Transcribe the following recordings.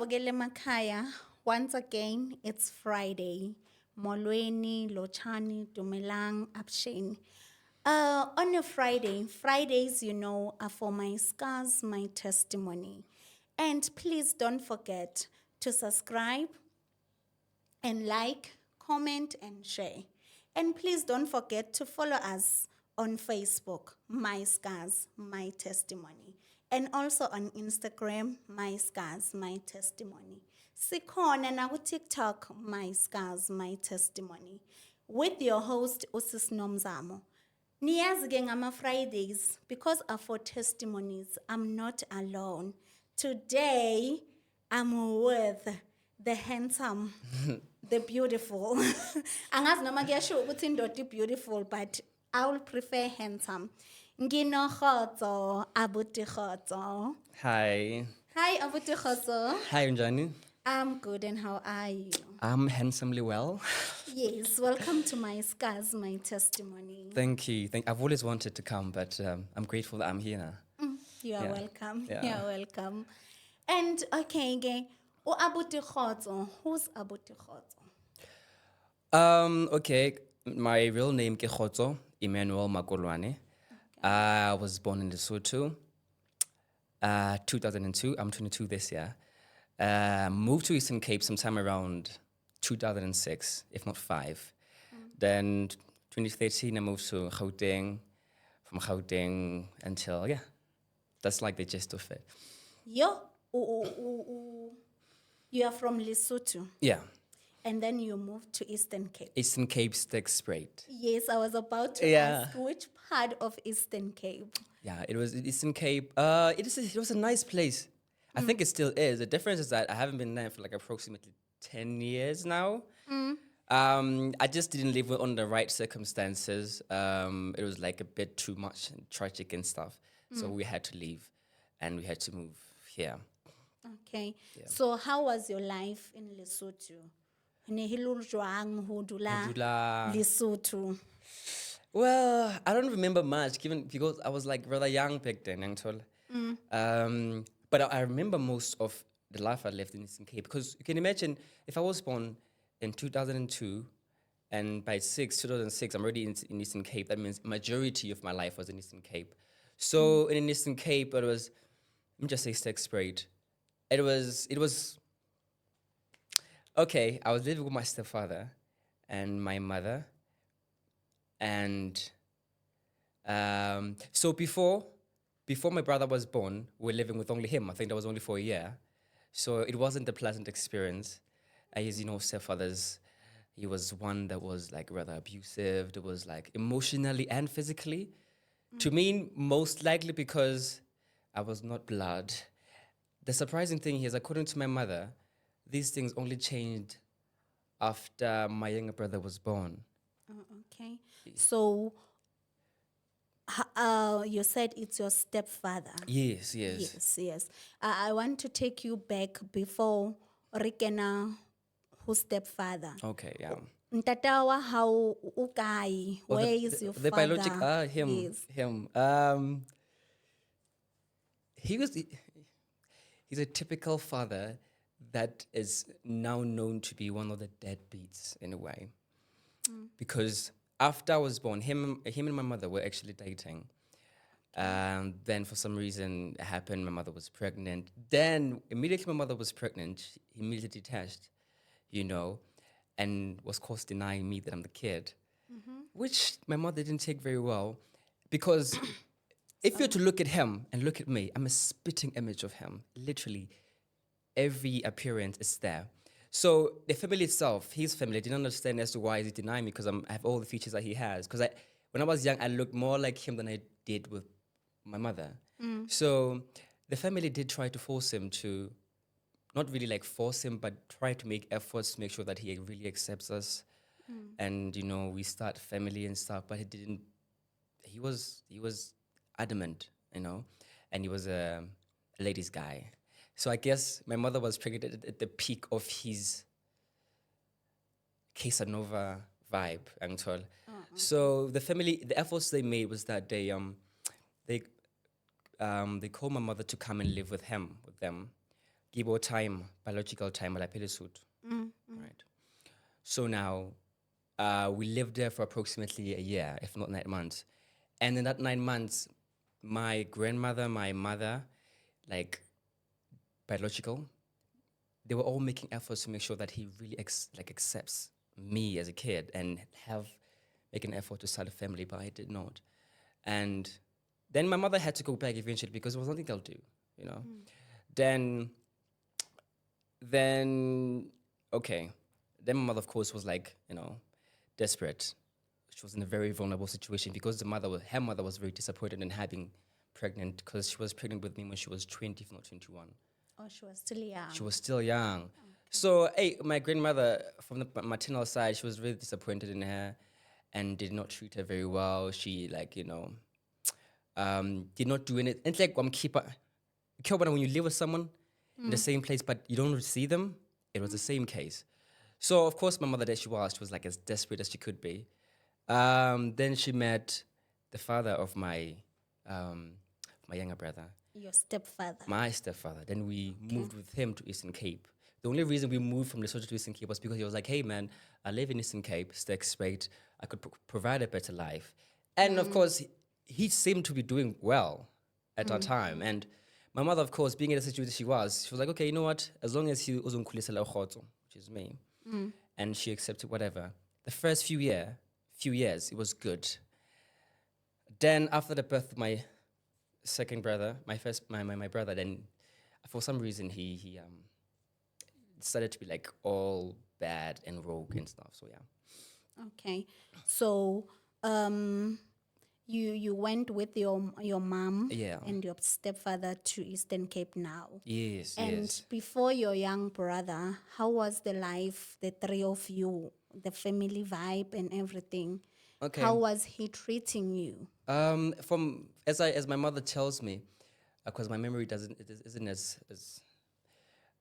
Sawogele Makaya, once again, it's Friday. Molweni, Lochani, Dumelang, Abshin. On a Friday, Fridays, are for my scars, my testimony. And please don't forget to subscribe and like, comment, and share. And please don't forget to follow us on Facebook, My Scars, My Testimony. And also on Instagram, My Scars, My Testimony. Sikhona na TikTok, My Scars, My Testimony. With your host, Usis Nomzamo. Niyazi ke ngama Fridays, because of for testimonies, I'm not alone. Today, I'm with the handsome, the beautiful. Angazi noma kuyasho ukuthi indoda beautiful, but I will prefer handsome. Ngino Khotso, Abuti Khotso. Hi. Hi, Abuti Khotso. Hi, Unjani. I'm good, and how are you? I'm handsomely well. Yes, welcome to My Scars, My Testimony. Thank you. I've always wanted to come, but I'm grateful that I'm here now. You are Yeah. welcome. Yeah. You are welcome. And okay, Abuti Khotso. Who's Abuti Khotso? Okay. My real name ke Khotso Emmanuel Makolwane. I was born in Lesotho. 2002. I'm 22 this year. Moved to Eastern Cape sometime around 2006, if not 5. Then 2013, I moved to Gauteng. From Gauteng until, that's like the gist of it. You are from Lesotho, Yeah. and then you moved to Eastern Cape. Eastern Cape Stegspruit. Yes, I was about to Yeah. ask which part of Eastern Cape. Yeah, it was Eastern Cape. It was a nice place. I think it still is. The difference is that I haven't been there for like approximately 10 years now. I just didn't live under the right circumstances. It was like a bit too much and tragic and stuff. So we had to leave and we had to move here. Okay. So how was your life in Lesotho? Nehilul jwang ho dula Dula. Lesotho. Well, I don't remember much because I was like rather young back then, Angtol. But I remember most of the life I lived in Eastern Cape because you can imagine if I was born in 2002 and by 2006, I'm already in Eastern Cape. That means majority of my life was in Eastern Cape. So in Eastern Cape, it was, let me just say Stegspruit. It was, okay, I was living with my stepfather and my mother. And so before my brother was born, we were living with only him. I think that was only for a year. So it wasn't a pleasant experience. As you know, stepfathers, he was one that was like rather abusive. It was like emotionally and physically. To me, most likely because I was not blood. The surprising thing is, according to my mother, these things only changed after my younger brother was born. Okay. So you said it's your stepfather. Yes. Yes. I want to take you back before Rikena, who's stepfather. Okay, yeah. Ntatawa, how ukai? Well, Where is your the father? biological him. Yes. Him. He's a typical father that is now known to be one of the deadbeats in a way. Because after I was born, him and my mother were actually dating. Then for some reason it happened, my mother was pregnant. Then immediately my mother was pregnant, he immediately detached, and was caught denying me that I'm the kid, which my mother didn't take very well because if you're to look at him and look at me, I'm a spitting image of him. Literally, every appearance is there. So the family itself, his family, didn't understand as to why he's denying me because I have all the features that he has. Because when I was young, I looked more like him than I did with my mother. So the family did try to force him to, not really like force him, but try to make efforts to make sure that he really accepts us. And, we start family and stuff, but he didn't, he was adamant, and he was a ladies' guy. So I guess my mother was pregnant at the peak of his Casanova vibe, Angtol. So the efforts they made was that they called my mother to come and live with them, Gibo time, biological time, malaphile suit. Right. So now, we lived there for approximately a year, if not 9 months. And in that 9 months, my grandmother, my mother, like biological, they were all making efforts to make sure that he really accepts me as a kid and make an effort to start a family, but I did not. And then my mother had to go back eventually because there was nothing I'll do, you know. Then then okay. Then my mother, of course, was like, desperate. She was in a very vulnerable situation because her mother was very disappointed in having pregnant because she was pregnant with me when she was 20, if not 21. Oh, she was still young. She was still young. So, hey, my grandmother from the maternal side, she was really disappointed in her and did not treat her very well. She, did not do anything. It's like, when you live with someone in the same place, but you don't see them, it was the same case. So, of course, my mother, there she was like as desperate as she could be. Then she met the father of my younger brother. Your stepfather. My stepfather. Then we moved with him to Eastern Cape. The only reason we moved from Lesotho to Eastern Cape was because he was like, hey man, I live in Eastern Cape, Stakes Strait. I could provide a better life. And of course, he seemed to be doing well at our time. And my mother, of course, being in the situation she was like, okay, you know what? As long as he uzongikhulisela ukhotso, which is me, and she accepted whatever. The first few years, it was good. Then after the birth of my second brother, my brother, then for some reason he started to be like all bad and rogue and stuff. So yeah. Okay. So you went with your mom Yeah. and your stepfather to Eastern Cape now. Yes, And yes. before your young brother, how was the life, the three of you, the family vibe and everything? Okay. How was he treating you? From as my mother tells me, because my memory isn't as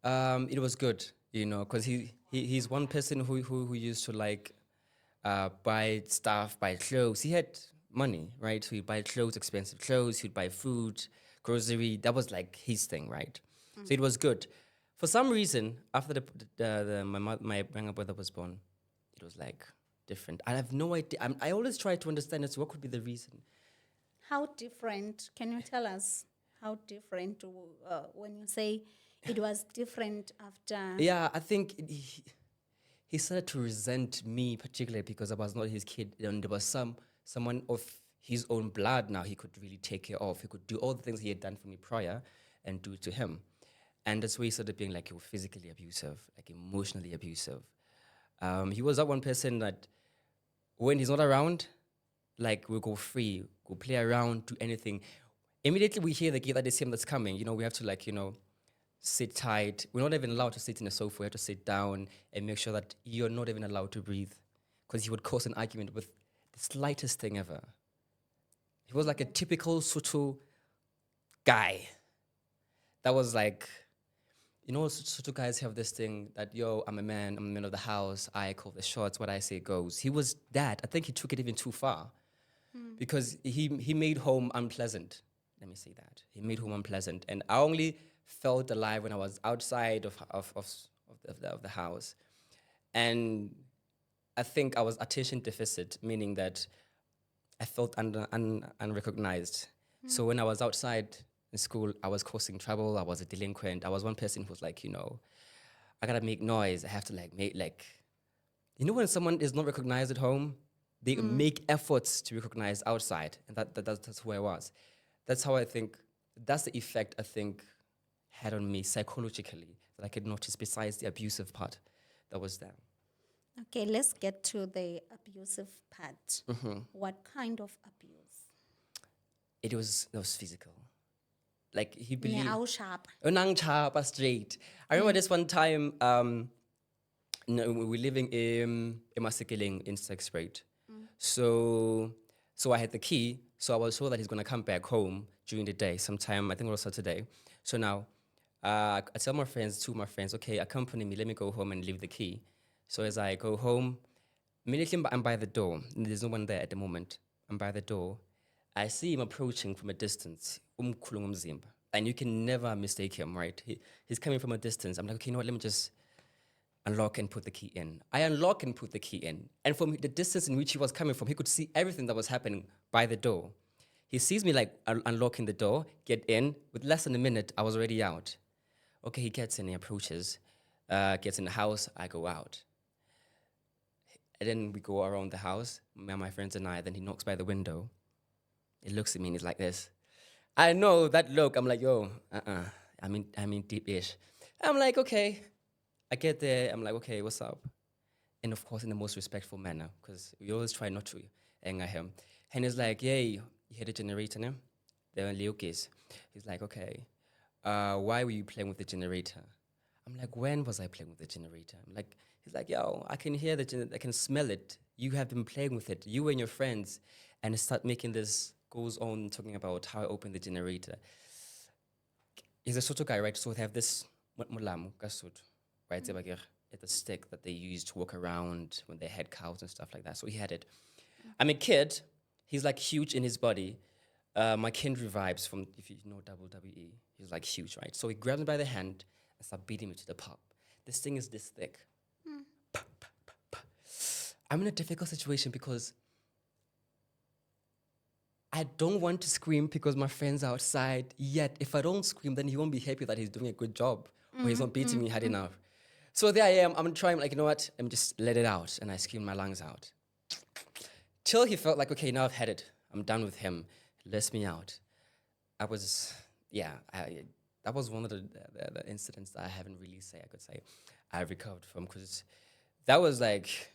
it was good, because he's one person who used to like buy stuff, buy clothes. He had money, right? So he'd buy clothes, expensive clothes. He'd buy food, grocery. That was like his thing, right? So it was good. For some reason, after my younger brother was born, it was like different. I have no idea. I always try to understand as to what could be the reason. How different? Can you tell us how different when you say it was different after? Yeah, I think he started to resent me particularly because I was not his kid, and there was someone of his own blood now he could really take care of. He could do all the things he had done for me prior and do to him. And that's why he started being like physically abusive, like emotionally abusive. He was that one person that when he's not around, like we'll go free, go play around, do anything. Immediately we hear the gate that is him that's coming. We have to sit tight. We're not even allowed to sit in a sofa. We have to sit down and make sure that you're not even allowed to breathe, because he would cause an argument with the slightest thing ever. He was like a typical Sotho guy. That was like, Sotho guys have this thing that, yo, I'm a man of the house, I call the shots, what I say goes. He was that. I think he took it even too far because he made home unpleasant. Let me say that. He made home unpleasant. And I only felt alive when I was outside of the house. And I think I was attention deficit, meaning that I felt unrecognized. So when I was outside in school, I was causing trouble. I was a delinquent. I was one person who was like, I gotta make noise. I have to when someone is not recognized at home, they make efforts to recognize outside, and that's who I was. That's how I think. That's the effect I think had on me psychologically that I could notice. Besides the abusive part, that was there. Okay, let's get to the abusive part. What kind of abuse? It was physical. Like he Ne believed. au sharp. Nang chapa straight. I remember this one time. We were living in Masekeling in Sexrate. So I had the key. So I was told that he's gonna come back home during the day, sometime I think it was Saturday. So now, I tell two of my friends, okay, accompany me. Let me go home and leave the key. So as I go home, immediately I'm by the door. There's no one there at the moment. I'm by the door. I see him approaching from a distance. Umkhulu ngomzimba. and you can never mistake him, right? He's coming from a distance. I'm like, okay, you know what? Let me just unlock and put the key in. I unlock and put the key in. And from the distance in which he was coming from, he could see everything that was happening by the door. He sees me like unlocking the door, get in. With less than a minute, I was already out. Okay, he gets in, he approaches, gets in the house, I go out. And then we go around the house, me and my friends and I, then he knocks by the window. He looks at me and he's like this. I know that look. I'm like, yo, I mean deep-ish. I'm like, okay. I get there. I'm like, okay, what's up? And of course, in the most respectful manner, because we always try not to anger him. And he's like, yay, you hear the generator now? The Leokis. He's like, okay, why were you playing with the generator? I'm like, when was I playing with the generator? I'm like, he's like, yo, I can hear the generator, I can smell it. You have been playing with it, you and your friends. And he start making this, goes on talking about how I opened the generator. He's a Soto guy, right? So they have this mulamu, kasut, right? It's a stick that they use to walk around when they had cows and stuff like that. So he had it. I'm a kid. He's like huge in his body. My Kendry vibes from, if you know WWE, he's like huge, right? So he grabs me by the hand and starts beating me to the pulp. This thing is this thick. Pa, pa, pa, pa. I'm in a difficult situation because I don't want to scream because my friend's outside. Yet, if I don't scream, then he won't be happy that he's doing a good job or he's not beating me hard enough. So there I am. I'm trying, like, you know what? Let me just let it out. And I scream my lungs out. Till he felt like, okay, now I've had it. I'm done with him. He lets me out. I was, yeah, that was one of the incidents that I haven't really I could say, I recovered from. Because that was like,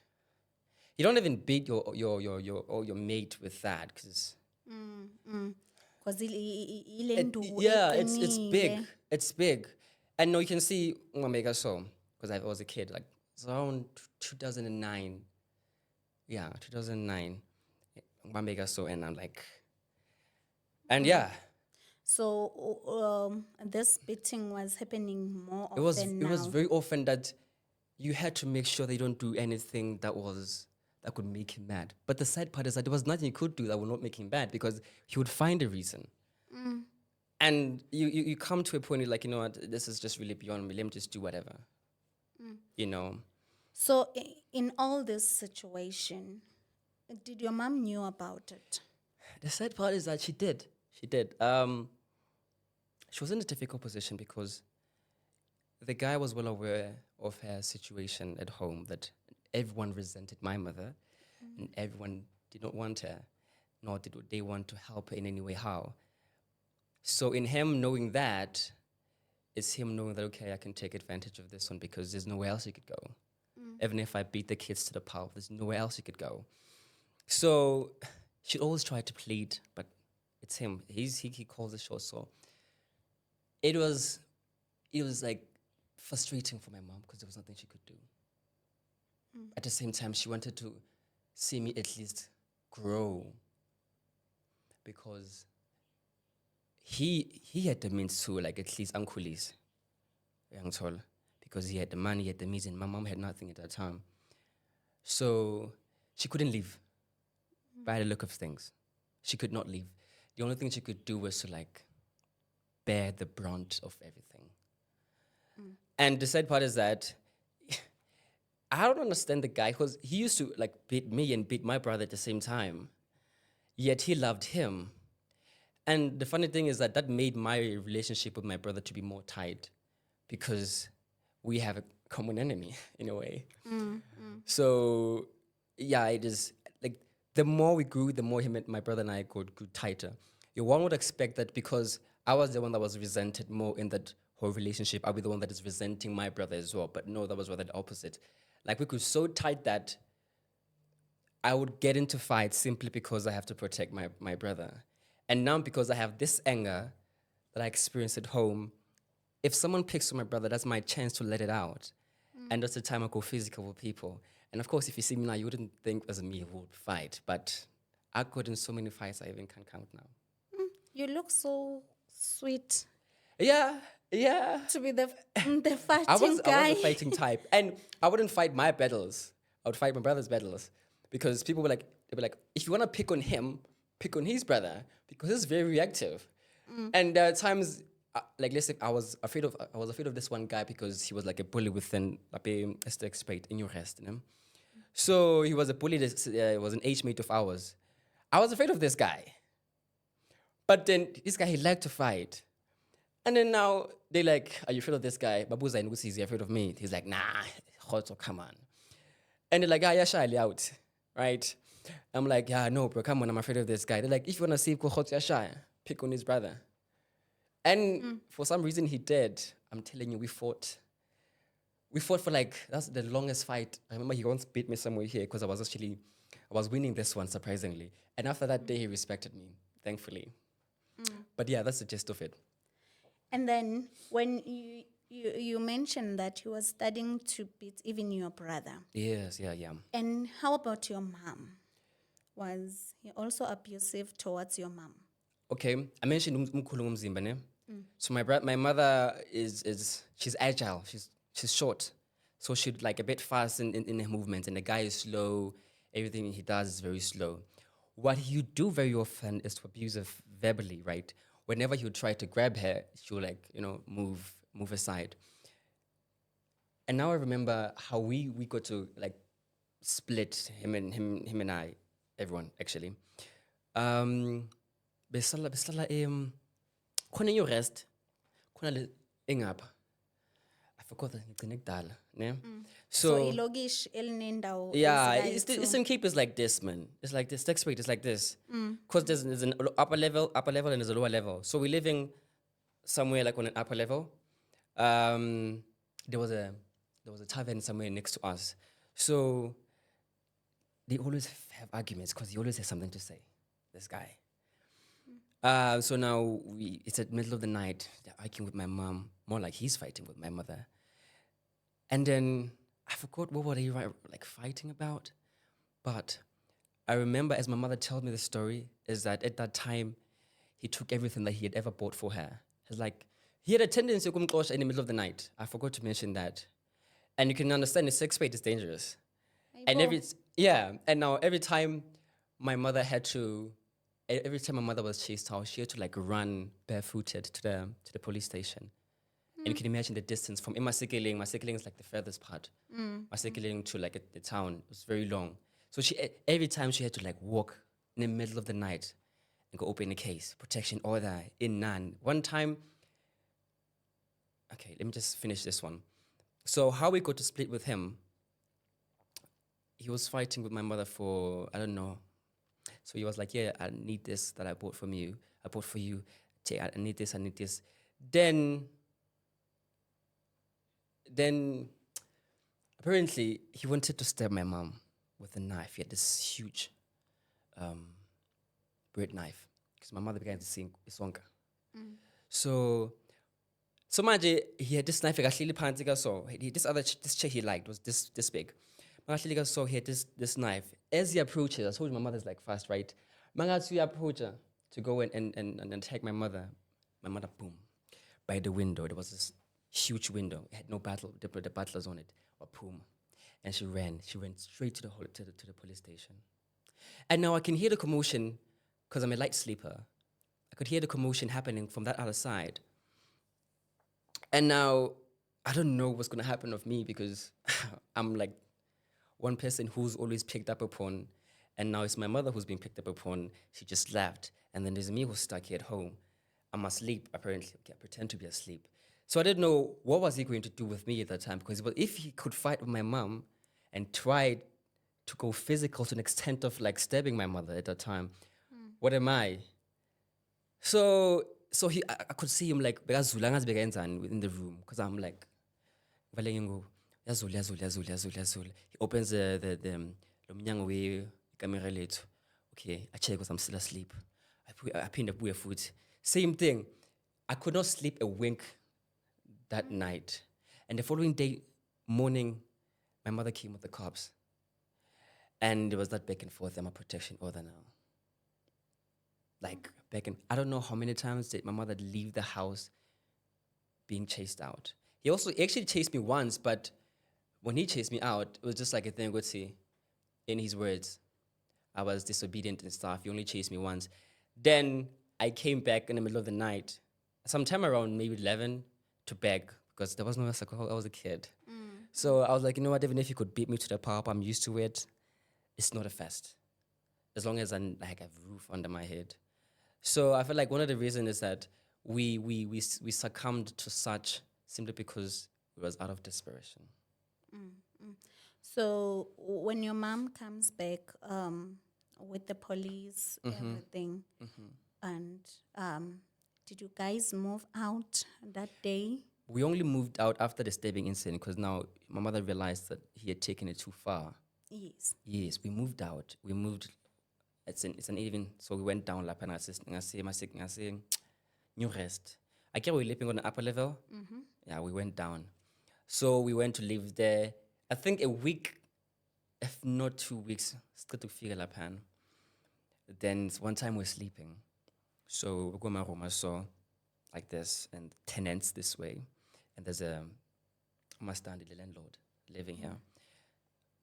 you don't even beat your mate with that. Because Because yeah, it's big. It's big. And no, you can see Mwamega so, because I was a kid, like it's around 2009. Yeah, 2009. Mwamega so, and I'm like, and yeah, So this beating was happening more it was often it was now. very often that you had to make sure they don't do anything that could make him mad. But the sad part is that there was nothing you could do that would not make him mad because he would find a reason. And you come to a point, you're like, you know what, this is just really beyond me. Let me just do whatever. You know. So in all this situation, did your mom knew about it? The sad part is that she did. She did. She was in a difficult position because the guy was well aware of her situation at home, that everyone resented my mother and everyone did not want her, nor did they want to help her in any way, how. So in him knowing that, it's him knowing that, okay, I can take advantage of this one because there's nowhere else he could go. Even if I beat the kids to the pulp, there's nowhere else he could go. So she always tried to plead, but it's him. He calls the shots. So it was like frustrating for my mom because there was nothing she could do. At the same time, she wanted to see me at least grow because he had the means to, like, at least uncle's young tall, because he had the money, he had the means, and my mom had nothing at that time. So she couldn't leave by the look of things. She could not leave. The only thing she could do was to, like, bear the brunt of everything. And the sad part is that I don't understand the guy, because he used to, like, beat me and beat my brother at the same time. Yet he loved him. And the funny thing is that made my relationship with my brother to be more tight because we have a common enemy in a way. So yeah, it is like the more we grew, the more my brother and I grew tighter. One would expect that because I was the one that was resented more in that whole relationship, I'll be the one that is resenting my brother as well. But no, that was rather the opposite. Like, we grew so tight that I would get into fights simply because I have to protect my brother. And now, because I have this anger that I experience at home, if someone picks on my brother, that's my chance to let it out. And that's the time I go physical with people. And of course, if you see me now, you wouldn't think as me who would fight. But I got in so many fights I even can't count now. You look so sweet Yeah, yeah. to be the fighting I was guy. a fighting type. And I wouldn't fight my battles. I would fight my brother's battles. Because people they were like, if you want to pick on him, pick on his brother, because he's very reactive. And there are times like let's say I was afraid of this one guy because he was like a bully within a expect in your rest, you know? So he was a bully that was an age mate of ours. I was afraid of this guy. But then this guy he liked to fight. And then now they like, are you afraid of this guy? Babuza and Gusi, is he afraid of me? He's like, nah, Khoto, come on. And they're like, yeah, Shali out. Right? I'm like, yeah, no, bro, come on, I'm afraid of this guy. They're like, if you wanna see Khoto Yasha, pick on his brother. And for some reason he did. I'm telling you, we fought. We fought for like, that's the longest fight. I remember he once beat me somewhere here because I was winning this one surprisingly. And after that day, he respected me, thankfully. But yeah, that's the gist of it. And then when you mentioned that you were studying to beat even your brother. Yes, yeah, yeah. And how about your mom? Was he also abusive towards your mom? Okay, I mentioned umkhulu ngumzimba, ne? So my mother is she's agile. She's short, so she's like a bit fast in her movements, and the guy is slow. Everything he does is very slow. What he do very often is to abuse her verbally, right? Whenever he would try to grab her, she'll like move aside. And now I remember how we got to like split him and I, everyone actually. Um, besala khona in your rest, khona le engapha. I forgot that ngigcine kudala, ne? So So ilogish elinendawo yeah, ezikayi-two. Eastern Cape is like this, man. It's like this. Text rate is like this. Because there's an upper level, and there's a lower level. So we're living somewhere like on an upper level. Um, there was a tavern somewhere next to us. So they always have arguments because he always has something to say. This guy. So now it's at the middle of the night. They're arguing with my mom. More like he's fighting with my mother. And then I forgot what were they like fighting about. But I remember as my mother tells me the story, is that at that time he took everything that he had ever bought for her. It's like he had a tendency to come in the middle of the night. I forgot to mention that. And you can understand the sex rate is dangerous. And and now every time my mother had to every time my mother was chased out, she had to like run barefooted to the police station. And you can imagine the distance from Masekeling is like the furthest part. Masekeling to like the town was very long. So every time she had to like walk in the middle of the night and go open a case, protection order, in none. One time, okay, let me just finish this one. So how we got to split with him, he was fighting with my mother for, I don't know. So he was like, yeah, I need this that I bought from you. I bought for you. I need this, I need this. Then apparently he wanted to stab my mom with a knife. He had this huge bread knife because my mother began to sing isonka. So manje he had this knife akahleli phansi ka so this chair he liked was this big. Makahleli so he had this knife. As he approaches, I told you my mother's like fast, right? Mangatsu approach her to go and attack my mother. My mother, boom, by the window. There was this huge window. It had no the butlers on it. Or boom. And she ran. She went straight to the police station. And now I can hear the commotion because I'm a light sleeper. I could hear the commotion happening from that other side. And now I don't know what's gonna happen of me because I'm like one person who's always picked up upon, and now it's my mother who's been picked up upon. She just left, and then there's me who's stuck here at home. I'm asleep, apparently. Okay, I pretend to be asleep. So I didn't know what was he going to do with me at that time, because if he could fight with my mom and tried to go physical to an extent of like stabbing my mother at that time, what am I? So I could see him like within the room, because I'm like, yazul. He opens the mnyango wekamera lethu. Okay, I check because I'm still asleep. I pinned up with foot. Same thing. I could not sleep a wink that night. And the following day, morning, my mother came with the cops. And there was that back and forth. I'm a protection order now. Like I don't know how many times did my mother leave the house being chased out. He actually chased me once, but when he chased me out, it was just like a thing would say, in his words, I was disobedient and stuff. He only chased me once. Then I came back in the middle of the night sometime around maybe 11 to beg because there was no alcohol. I was a kid. So I was like, you know what, even if you could beat me to the pulp, I'm used to it. It's not a fest. As long as I have a roof under my head. So I feel like one of the reasons is that we succumbed to such simply because it was out of desperation. So when your mom comes back with the police, everything, and did you guys move out that day? We only moved out after the stabbing incident because now my mother realized that he had taken it too far. Yes. Yes, we moved out. We moved. It's an even. So we went down. Like, and I say, new rest. I get we living on the upper level. Yeah, we went down. So we went to live there. I think a week, if not 2 weeks, still to figure Lapan. Then one time we're sleeping. So we go my room, I saw like this, and tenants this way. And there's a Mastandi, the landlord, living here.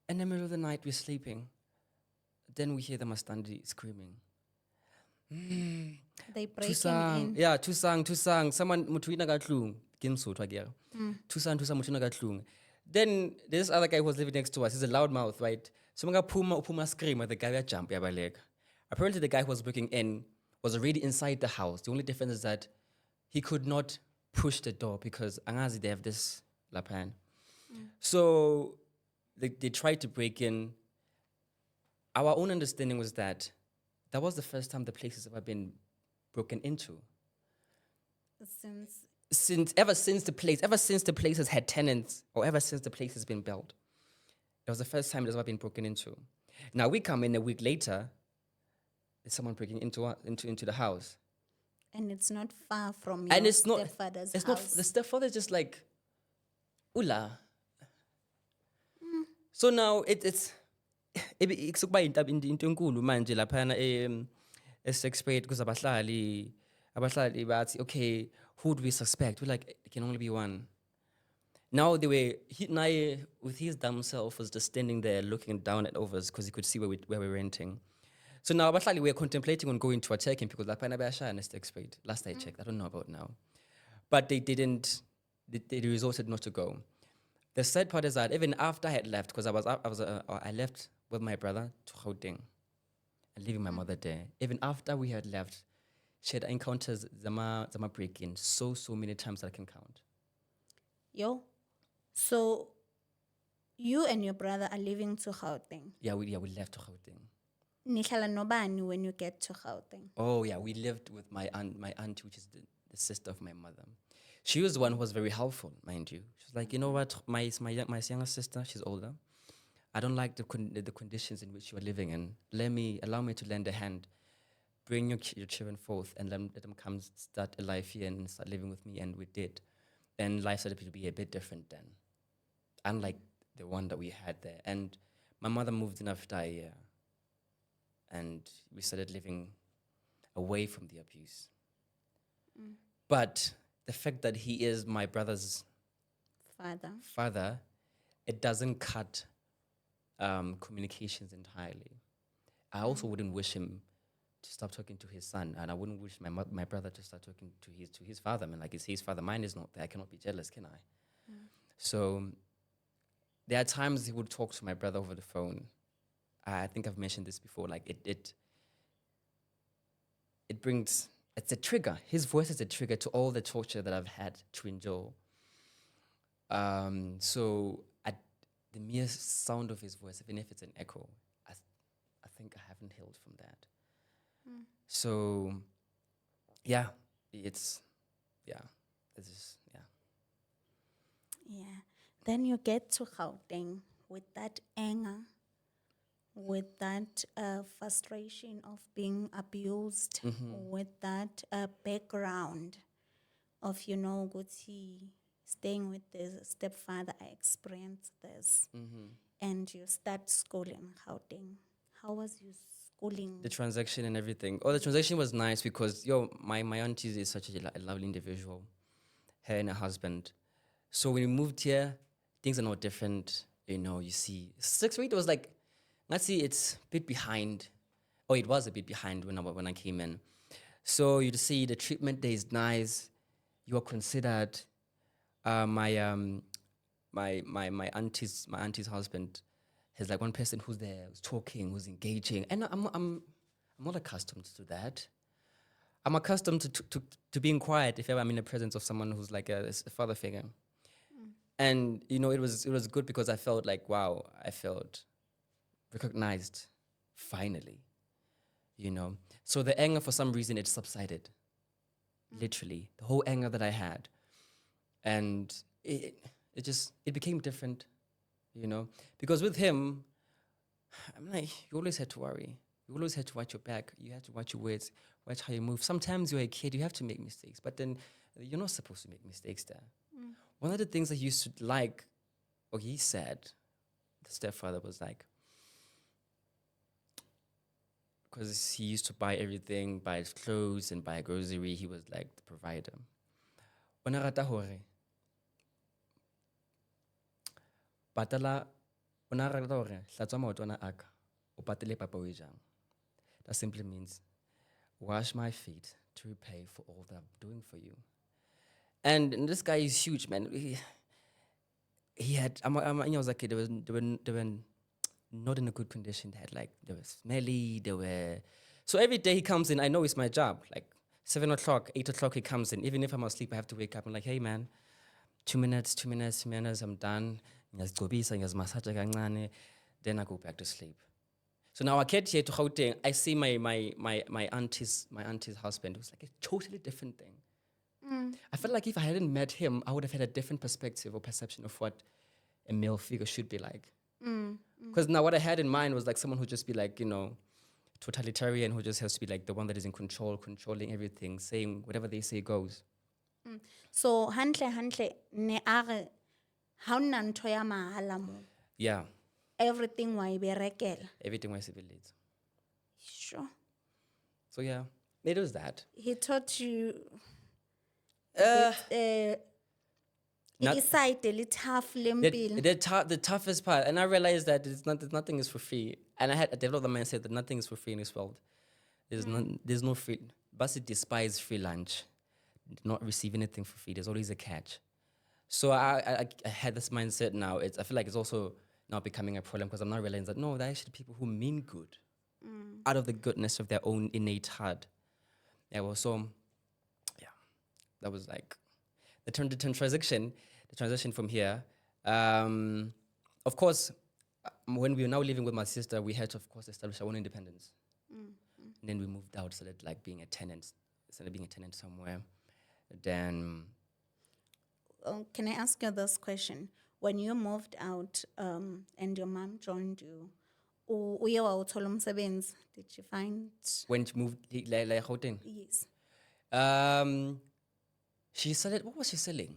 In the middle of the night, we're sleeping. Then we hear the Mastandi screaming. They breaking Tusang, in. yeah, tusang. Someone mutuina gatlung. Kim so twagera. Tusang mutuina gatlung. Then this other guy who was living next to us, he's a loudmouth, right? So mga puma scream at the guy jump leg. Apparently the guy who was breaking in was already inside the house. The only difference is that he could not push the door because angazi they have this lapan. So they tried to break in. Our own understanding was that was the first time the place has ever been broken into. Ever since the place has had tenants, or ever since the place has been built, it was the first time it has ever been broken into. Now we come in a week later, there's someone breaking into the house, And it's not far from and your it's not. stepfather's It's house. not. The stepfather's just like, ula. So now it's kusukuba into enkulu manje laphana e-6th grade because abahlali bathi, okay, who do we suspect? We're like, it can only be one. Now Naye with his dumb self was just standing there looking down at us because he could see where we're renting. So now abahlali we're contemplating on going to attack him because laphana bayashaya ne-6th grade. Last I checked, I don't know about now, but they didn't. They resorted not to go. The sad part is that even after I had left, because I left with my brother to Gauteng and leaving my mother there. Even after we had left, she had encounters zama break-in so many times that I can count. Yo. So you and your brother are living to Gauteng. Yeah, we left to Gauteng. Nihlala nobani when you get to Gauteng. Oh yeah, we lived with my aunt, which is the sister of my mother. She was the one who was very helpful, mind you. She was like, you know what, my younger sister, she's older. I don't like the conditions in which you are living in. Allow me to lend a hand. Bring your children forth and let them come start a life here and start living with me. And we did. And life started to be a bit different then, unlike the one that we had there. And my mother moved in after a year. And we started living away from the abuse. But the fact that he is my brother's father, it doesn't cut communications entirely. I also wouldn't wish him to stop talking to his son, and I wouldn't wish my brother to start talking to his father. I mean, like, it's his father. Mine is not there. I cannot be jealous, can I? So there are times he would talk to my brother over the phone. I think I've mentioned this before. Like it brings. It's a trigger. His voice is a trigger to all the torture that I've had to endure. So the mere sound of his voice, even if it's an echo, I think I haven't healed from that. So, yeah, it's just. Yeah. Then you get to Gauteng with that anger, with that frustration of being abused, with that background of, Guti, staying with the stepfather. I experienced this. And you start schooling in Gauteng. How was your schooling? The transaction and everything. Oh, the transaction was nice because my auntie is such a lovely individual. Her and her husband. So when we moved here, things are not different. You see, 6th grade was like, let's see, it's a bit behind. Oh, it was a bit behind when I came in. So you see the treatment there is nice. you are considered. My auntie's husband has like one person who's there, who's talking, who's engaging, and I'm not accustomed to that. I'm accustomed to being quiet if ever I'm in the presence of someone who's like a father figure. And it was good because I felt like, wow, I felt recognized finally. So the anger, for some reason, it subsided. Literally, the whole anger that I had, and it became different. Because with him, I'm like, you always had to worry. You always had to watch your back. You had to watch your words, watch how you move. Sometimes you're a kid, you have to make mistakes, but then you're not supposed to make mistakes there. One of the things I used to like, or he said, the stepfather was like, because he used to buy everything, buy his clothes and buy grocery, he was like the provider. O ne rata hore, patala, o ne rata hore, hlatswa maoto ana a ka, o patele papa o e jang. That simply means wash my feet to repay for all that I'm doing for you. And this guy is huge, man. He had, I was like, they were not in a good condition. They were smelly, so every day he comes in, I know it's my job. Like 7 o'clock, 8 o'clock he comes in. Even if I'm asleep, I have to wake up. I'm like, hey man, 2 minutes, I'm done. Then I go back to sleep. So now I get here to Gauteng, I see my auntie's husband, who's like a totally different thing. I felt like if I hadn't met him, I would have had a different perspective or perception of what a male figure should be like. Because now what I had in mind was like someone who just be like, totalitarian, who just has to be like the one that is in control, controlling everything, saying whatever they say goes. So hantle ne are ha o nna ntho ya mahala mo. Yeah, Everything wa e berekela. everything was civilized. Sure. So yeah, it was that. He taught you Uh, Not- side le tough lempile. The toughest part, and I realized that nothing is for free. And I developed the mindset that nothing is for free in this world. There's no free. Basi despise free lunch, not receive anything for free. There's always a catch. So I had this mindset now. I feel like it's also now becoming a problem because I'm now realizing that no, there are actually people who mean good out of the goodness of their own innate heart. Yeah, well, so yeah, that was like the transition from here. Of course, when we were now living with my sister, we had to, of course, establish our own independence. And then we moved out, started being a tenant somewhere. Then, Can I ask you this question? When you moved out and your mom joined you, uye wawuthola umsebenzi, did you find? when she moved, like Gauteng, Yes. she started, what was she selling?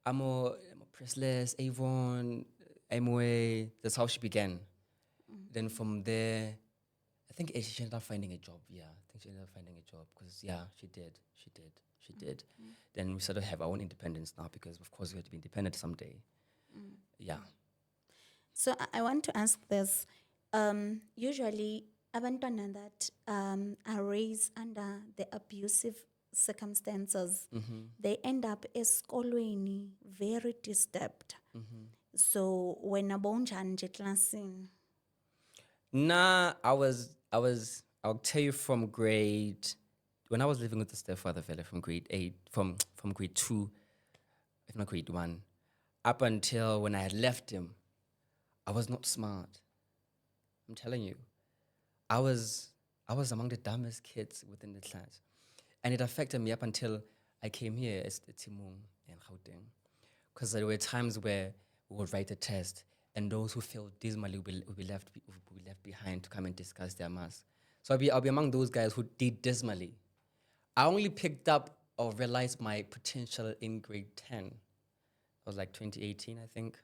Amo Pressless, Avon, Amway. That's how she began. Then from there, I think she ended up finding a job. Yeah, I think she ended up finding a job because she did. Then we sort of have our own independence now because of course we have to be independent someday. Yeah. So I want to ask this. Usually, abantwana that are raised under the abusive circumstances, they end up esikolweni very disturbed. So when abonjani nje classini? Nah, I'll tell you from when I was living with the stepfather fella from grade 8, from grade 2, if not grade 1, up until when I had left him, I was not smart. I'm telling you. I was among the dumbest kids within the class. And it affected me up until I came here as the Timung in Gauteng. Because there were times where we would write a test and those who failed dismally will be left behind to come and discuss their maths. So I'll be among those guys who did dismally. I only picked up or realized my potential in grade 10. It was like 2018, I think.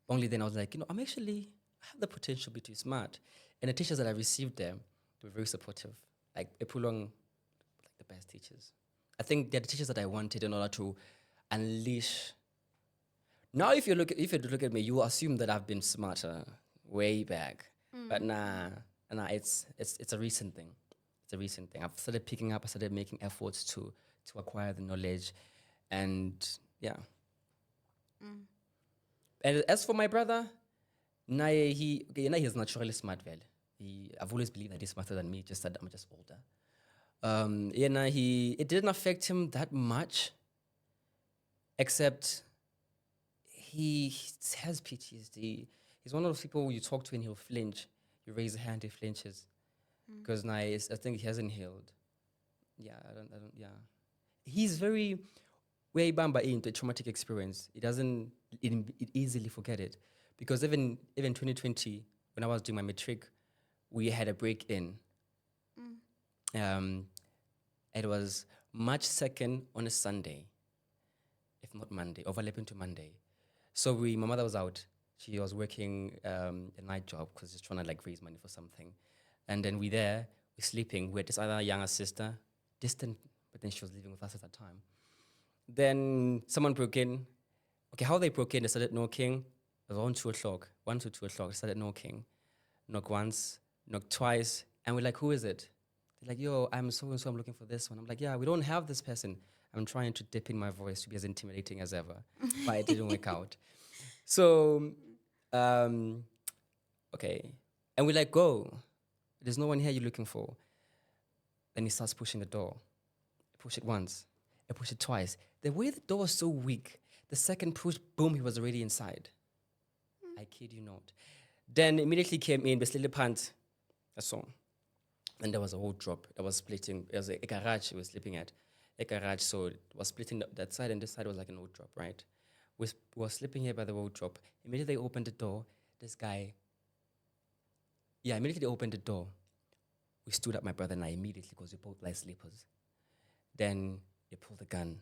Only then I was like, I have the potential to be too smart. And the teachers that I received there were very supportive. Like Epulong, like the best teachers. I think they're the teachers that I wanted in order to unleash. Now, if you look at me, you will assume that I've been smarter way back. But nah, it's a recent thing. It's a recent thing. I've started picking up. I started making efforts to to acquire the knowledge, and yeah. And as for my brother, naye he's naturally smart. Well, I've always believed that he's smarter than me. Just that I'm just older. It didn't affect him that much, except he has PTSD. He's one of those people you talk to and he'll flinch. You raise a hand, he flinches. Because now I think he hasn't healed. Yeah, yeah. He's very way bamba into a traumatic experience. It easily forget it. Because even 2020, when I was doing my matric, we had a break in. It was March 2nd on a Sunday, if not Monday, overlapping to Monday. So my mother was out. She was working a night job because she's trying to like raise money for something. And then we're sleeping. We had this other younger sister, distant, but then she was living with us at that time. Then someone broke in. Okay, how they broke in, they started knocking. It was around 2 o'clock, 1 to 2 o'clock. They started knocking. Knock once, knock twice. And we're like, who is it? They're like, yo, I'm so-and-so, I'm looking for this one. I'm like, yeah, we don't have this person. I'm trying to dip in my voice to be as intimidating as ever, but it didn't work out. So, okay. And we're like, go. There's no one here you're looking for. Then he starts pushing the door. I push it once. I push it twice. The way the door was so weak, the second push, boom, he was already inside. I kid you not. Then immediately came in, basically pant. That's all. And there was a whole drop that was splitting. It was a garage we were sleeping at. A garage, so it was splitting that side, and this side was like an old drop, right? We were sleeping here by the old drop. Immediately they opened the door. This guy, immediately they opened the door. We stood up, my brother and I, immediately, because we both like sleepers. Then they pulled the gun.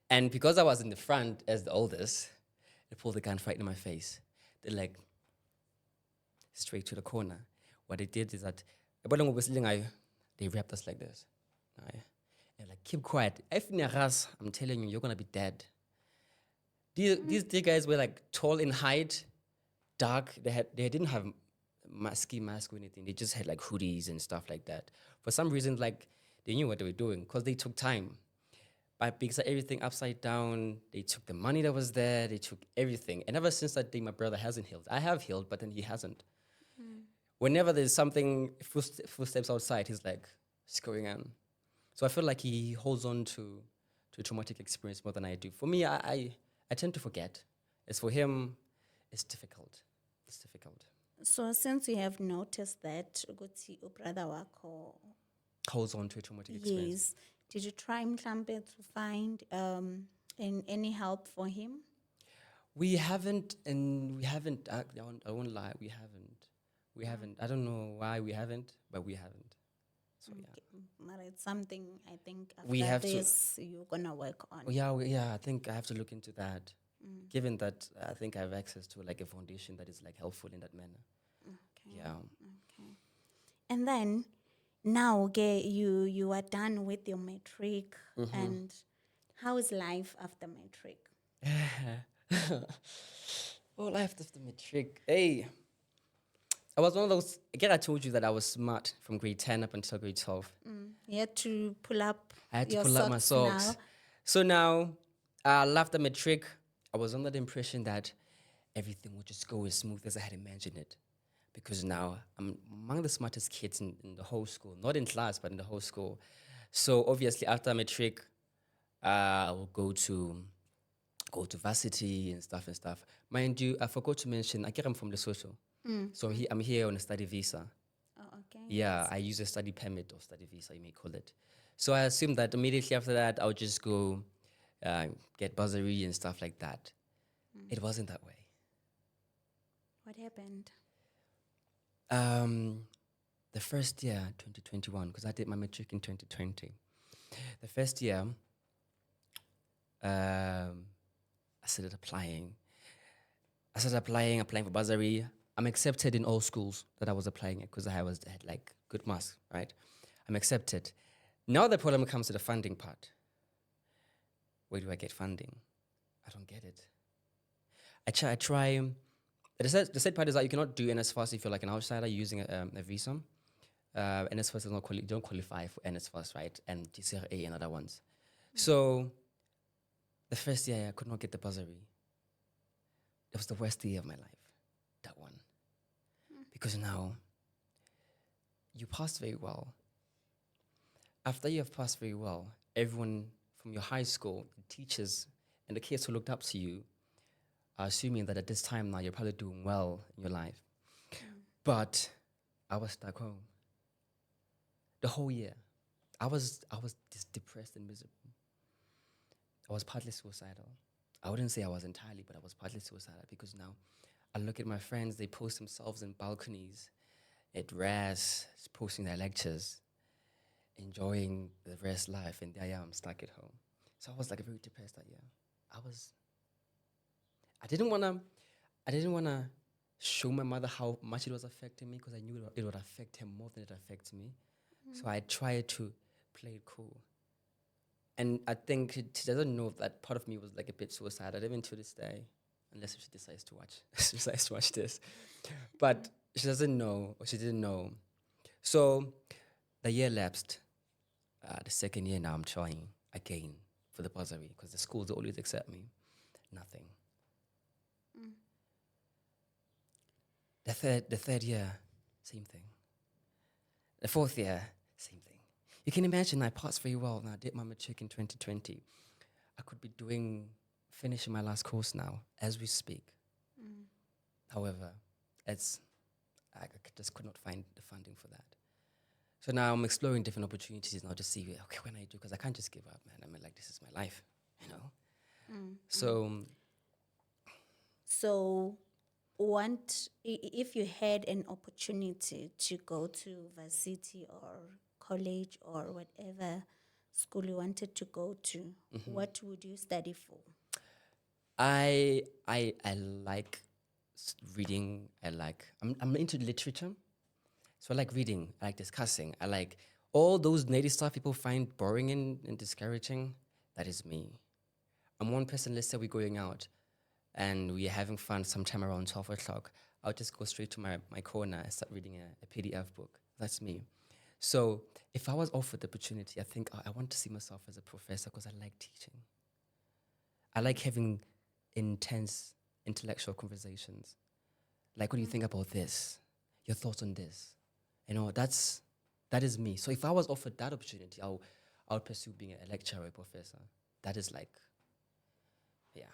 And because I was in the front as the oldest, they pulled the gun right in my face. They're like, straight to the corner. What they did is that they wrapped us like this. They're like, keep quiet. If I'm telling you, you're gonna be dead. These three guys were like tall in height, dark. They didn't have ski mask or anything. They just had like hoodies and stuff like that. For some reason, like they knew what they were doing because they took time. By because everything upside down, they took the money that was there. They took everything. And ever since that day, my brother hasn't healed. I have healed, but then he hasn't. Whenever there's something, footsteps outside, he's like, what's going on? So I feel like he holds on to a traumatic experience more than I do. For me, I tend to forget. As for him, it's difficult. It's difficult. So since you have noticed that ukuthi ubrother wakho, Holds on to a traumatic experience. yes, did you try mhlambe to find any help for him? We haven't. I won't lie, we haven't. We haven't. I don't know why we haven't, but we haven't. So yeah. Okay. But it's something I think after We have to- this you're gonna work on. Yeah, I think I have to look into that. Given that I think I have access to like a foundation that is like helpful in that manner. Okay. Yeah. Okay. And then now, okay, you are done with your matric, and how is life after matric? Oh, life after matric. Hey, I was one of those. Again, I told you that I was smart from grade 10 up until grade 12. You had to pull up. I had to your pull up my socks. now. So now, after matric, I was under the impression that everything would just go as smooth as I had imagined it. Because now I'm among the smartest kids in the whole school. Not in class, but in the whole school. So obviously after matric, I will go to varsity and stuff. Mind you, I forgot to mention, I'm from Lesotho. So I'm here on a study visa. Oh, okay. Yeah, I use a study permit or study visa, you may call it. So I assumed that immediately after that, I'll just go get bursary and stuff like that. It wasn't that way. What happened? The first year, 2021, because I did my matric in 2020. The first year, I started applying. Applying for bursary. I'm accepted in all schools that I was applying at because I had like good marks, right? I'm accepted. Now the problem comes to the funding part. Where do I get funding? I don't get it. I try. The sad part is that you cannot do NSFAS if you're like an outsider using a visa. NSFAS is not you don't qualify for NSFAS, right? And GCRA and other ones. So the first year I could not get the bursary. It was the worst year of my life, that one. Because now you passed very well. After you have passed very well, everyone from your high school, the teachers, and the kids who looked up to you are assuming that at this time now you're probably doing well in your life. But I was stuck home. The whole year. I was just depressed and miserable. I was partly suicidal. I wouldn't say I was entirely, but I was partly suicidal because now I look at my friends, they post themselves in balconies at RAS, posting their lectures, enjoying the rest life, and there I am stuck at home. So I was like very depressed that year. I didn't wanna show my mother how much it was affecting me because I knew it would affect her more than it affected me. So I tried to play it cool. And I think she doesn't know that part of me was like a bit suicidal, even to this day, unless she decides to watch, she decides to watch this. But she doesn't know, or she didn't know. So the year lapsed. The second year now, I'm trying again for the bursary because the schools always accept me. Nothing. The third year, same thing. The fourth year, same thing. You can imagine I passed very well and I did my matric in 2020. I could be finishing my last course now as we speak. However, I just could not find the funding for that. So now I'm exploring different opportunities now to see, okay, when I do, because I can't just give up, man. I mean, like, this is my life, you know? So, if you had an opportunity to go to varsity or college or whatever school you wanted to go to, what would you study for? I like reading. I'm into literature. So I like reading, I like discussing, I like all those nerdy stuff people find boring and discouraging. That is me. I'm one person, let's say we're going out and we're having fun sometime around 12 o'clock. I'll just go straight to my corner and start reading a PDF book. That's me. So if I was offered the opportunity, I think I want to see myself as a professor because I like teaching. I like having intense intellectual conversations. Like, what do you think about this? Your thoughts on this? You know, that is me. So if I was offered that opportunity, I would pursue being a lecturer or a professor. That is like, yeah,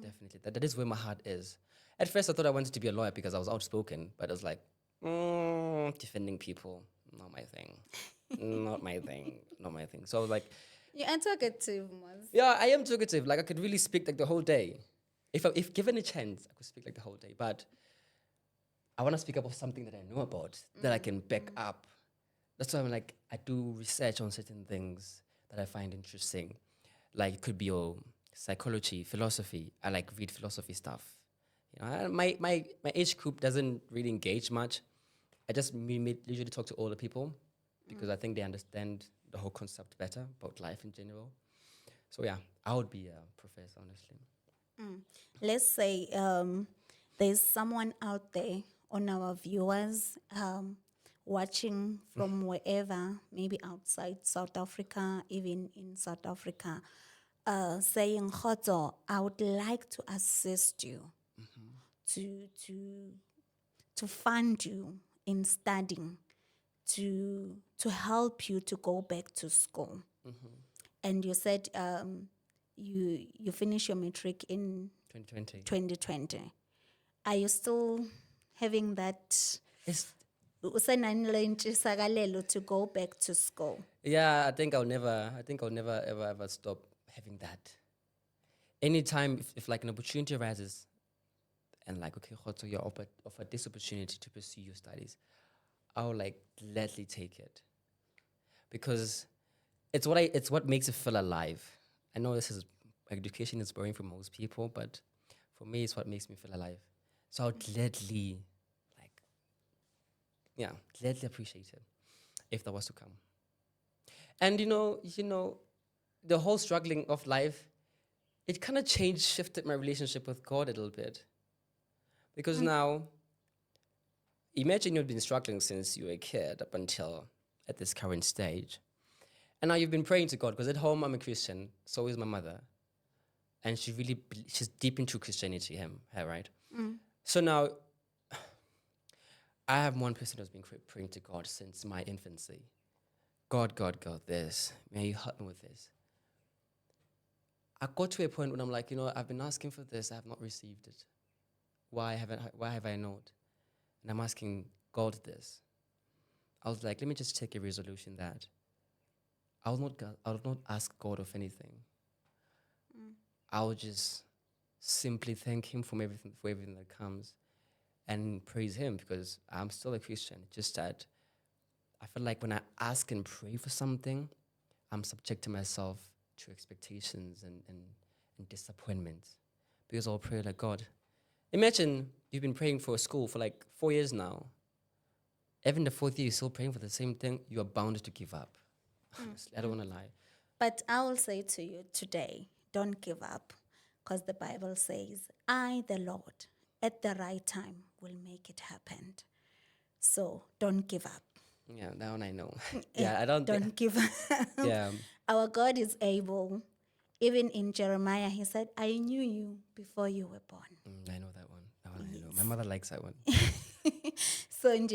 definitely. That is where my heart is. At first, I thought I wanted to be a lawyer because I was outspoken, but I was like, defending people, not my thing. Not my thing. Not my thing. So I was like, You are talkative, Maz. yeah, I am talkative. Like, I could really speak like the whole day. If given a chance, I could speak like the whole day. But I want to speak about something that I know about, that I can back up. That's why I'm like, I do research on certain things that I find interesting. Like, it could be psychology, philosophy. I like read philosophy stuff. You know, my age group doesn't really engage much. I just usually talk to older people because I think they understand the whole concept better about life in general. So yeah, I would be a professor, honestly. Let's say there's someone out there on our viewers watching from wherever, maybe outside South Africa, even in South Africa, saying, Khoto, I would like to assist you to fund you in studying, to help you to go back to school. And you said you finish your matric in 2020. 2020. Are you still having that It's, usenanile intshisakalelo to go back to school? yeah, I think I'll never ever stop having that. Anytime if like an opportunity arises and like, okay, Khoto, you're offered this opportunity to pursue your studies, I'll like gladly take it. Because it's what makes it feel alive. I know education is boring for most people, but for me it's what makes me feel alive. So I'll gladly gladly appreciate it if that was to come. And the whole struggling of life, it kind of shifted my relationship with God a little bit. Because now, Imagine you've been struggling since you were a kid up until at this current stage. And now you've been praying to God because at home I'm a Christian, so is my mother. And she's deep into Christianity, her, right? So now I have one person who's been praying to God since my infancy. God, God, God, this. May you help me with this. I got to a point when I'm like, I've been asking for this, I have not received it. Why have I not? And I'm asking God this. I was like, let me just take a resolution that I will not ask God of anything. I will just simply thank Him for everything that comes, and praise Him because I'm still a Christian. Just that I feel like when I ask and pray for something, I'm subjecting myself to expectations and disappointments. Because I'll pray like, God, imagine you've been praying for a school for like 4 years now. Even the fourth year, you're still praying for the same thing, you are bound to give up. Honestly, I don't want to lie. But I will say to you today, don't give up, because the Bible says, I, the Lord, at the right time will make it happen. So don't give up. Yeah, that one I know. Yeah, I don't. Don't give up. Yeah, Our God is able. Even in Jeremiah, he said, I knew you before you were born. I know that one. That one I know. My mother likes that one. So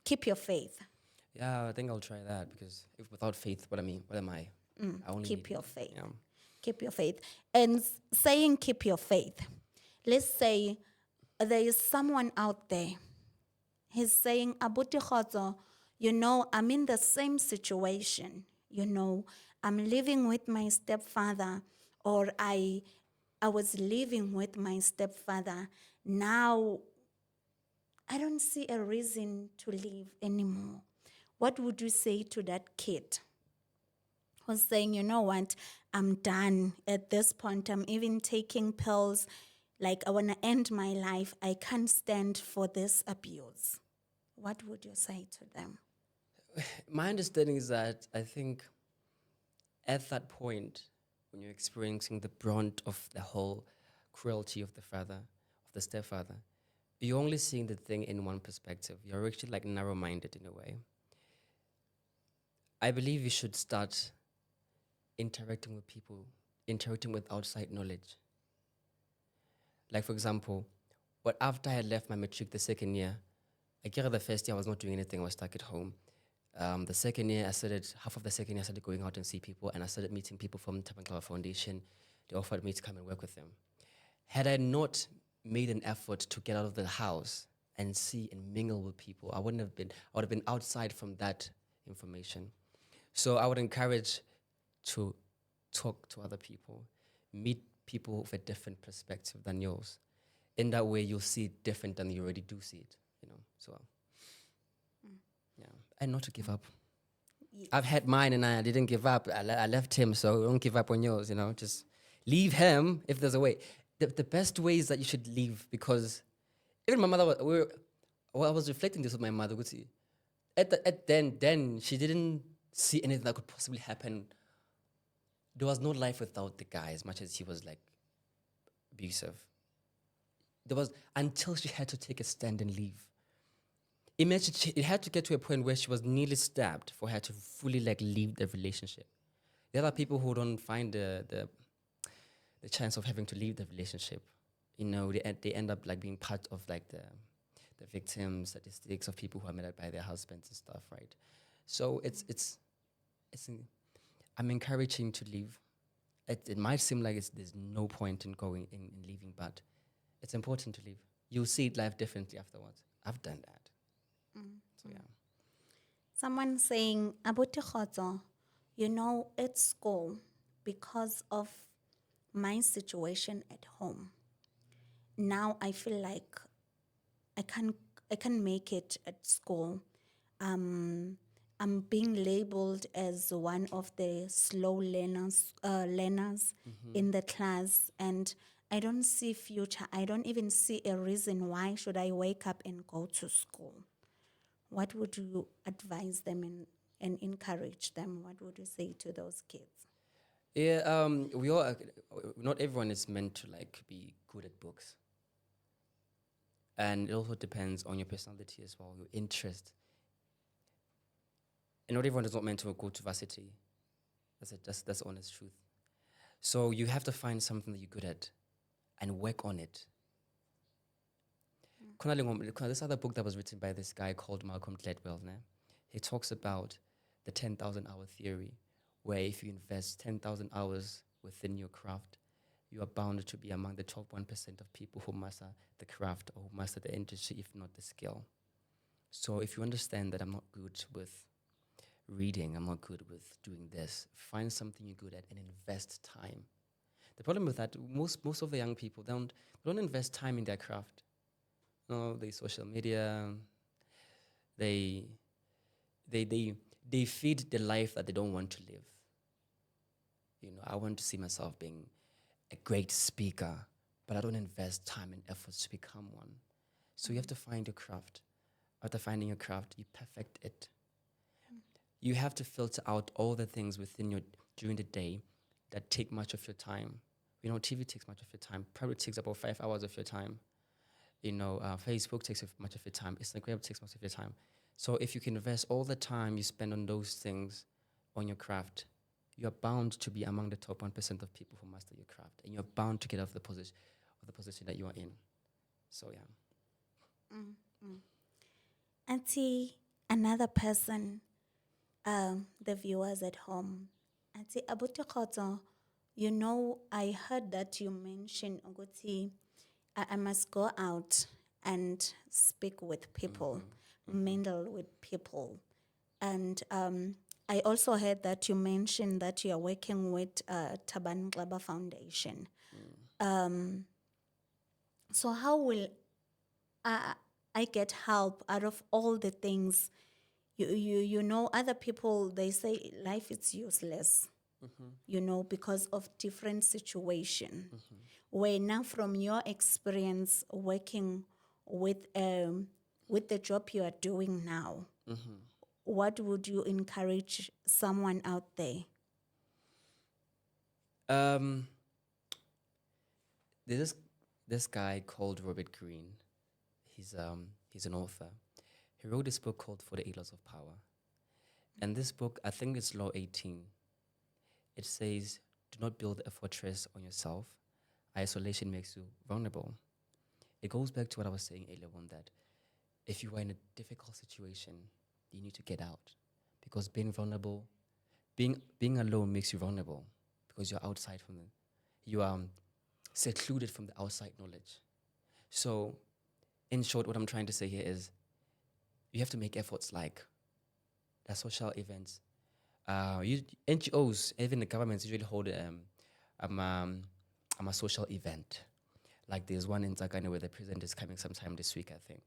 keep your faith. Yeah, I think I'll try that because if without faith, what am I? I only Keep need, your faith. yeah. Keep your faith. And saying keep your faith, let's say there is someone out there. He's saying, Abuti Khozo, I'm in the same situation. I'm living with my stepfather, or I was living with my stepfather. Now I don't see a reason to live anymore. What would you say to that kid who's saying, you know what, I'm done at this point. I'm even taking pills. Like, I want to end my life. I can't stand for this abuse. What would you say to them? My understanding is that I think at that point, when you're experiencing the brunt of the whole cruelty of the father, of the stepfather, you're only seeing the thing in one perspective. You're actually like narrow-minded in a way. I believe you should start interacting with people, interacting with outside knowledge. Like, for example, after I had left my matric the second year, I get the first year I was not doing anything, I was stuck at home. The second year, half of the second year, I started going out and see people, and I started meeting people from Tabankala Foundation. They offered me to come and work with them. Had I not made an effort to get out of the house and see and mingle with people, I would have been outside from that information. So I would encourage to talk to other people, meet people with a different perspective than yours. In that way, you'll see it different than you already do see it, So, yeah, and not to give up. Yes. I've had mine and I didn't give up. I left him, so don't give up on yours, Just leave him if there's a way. The best way is that you should leave because even my mother, I was reflecting this with my mother. Then she didn't see anything that could possibly happen. There was no life without the guy, as much as he was like abusive. There was until she had to take a stand and leave. Imagine it had to get to a point where she was nearly stabbed for her to fully like leave the relationship. There are people who don't find the chance of having to leave the relationship. They end up like being part of like the victim statistics of people who are murdered by their husbands and stuff, right? So I'm encouraging to leave. It might seem like there's no point in going in leaving, but it's important to leave. You'll see life differently afterwards. I've done that. So yeah. Someone saying, Abuti Khozo, at school, because of my situation at home, now I feel like I can make it at school. I'm being labeled as one of the slow learners in the class, and I don't see future. I don't even see a reason why should I wake up and go to school. What would you advise them and encourage them? What would you say to those kids? Yeah, we all not everyone is meant to like be good at books. And it also depends on your personality as well, your interest. And not everyone is not meant to go to varsity. That's it. That's the honest truth. So you have to find something that you're good at and work on it. This other book that was written by this guy called Malcolm Gladwell, ne? He talks about the 10,000 hour theory, where if you invest 10,000 hours within your craft, you are bound to be among the top 1% of people who master the craft or who master the industry, if not the skill. So if you understand that I'm not good with reading, I'm not good with doing this, find something you're good at and invest time. The problem with that, most of the young people don't invest time in their craft. No, they social media, they they feed the life that they don't want to live. You know, I want to see myself being a great speaker, but I don't invest time and efforts to become one. So you have to find your craft. After finding your craft, you perfect it. You have to filter out all the things during the day that take much of your time. You know, TV takes much of your time. Probably takes about 5 hours of your time. You know, Facebook takes much of your time. Instagram takes much of your time. So if you can invest all the time you spend on those things, on your craft, you're bound to be among the top 1% of people who master your craft, and you're bound to get out of the position that you are in. So yeah. Auntie, another person, the viewers at home. Auntie Abuti Khoto, you know, I heard that you mentioned Ogoti, I must go out and speak with people, mingle with people. And I also heard that you mentioned that you are working with Taban Glaba Foundation. So how will I get help out of all the things? You know, other people, they say life is useless, you know, because of different situation. Where now from your experience working with the job you are doing now, what would you encourage someone out there? Um, there's this guy called Robert Greene. He's an author. He wrote this book called For the Eight Laws of Power. And this book, I think it's Law 18. It says, do not build a fortress on yourself. Isolation makes you vulnerable. It goes back to what I was saying earlier on, that if you are in a difficult situation, you need to get out. Because being vulnerable, being alone makes you vulnerable, because you're outside from it. You are secluded from the outside knowledge. So, in short, what I'm trying to say here is you have to make efforts like the social events. NGOs, even the governments usually hold a social event. Like there's one in Zagane where the president is coming sometime this week, I think.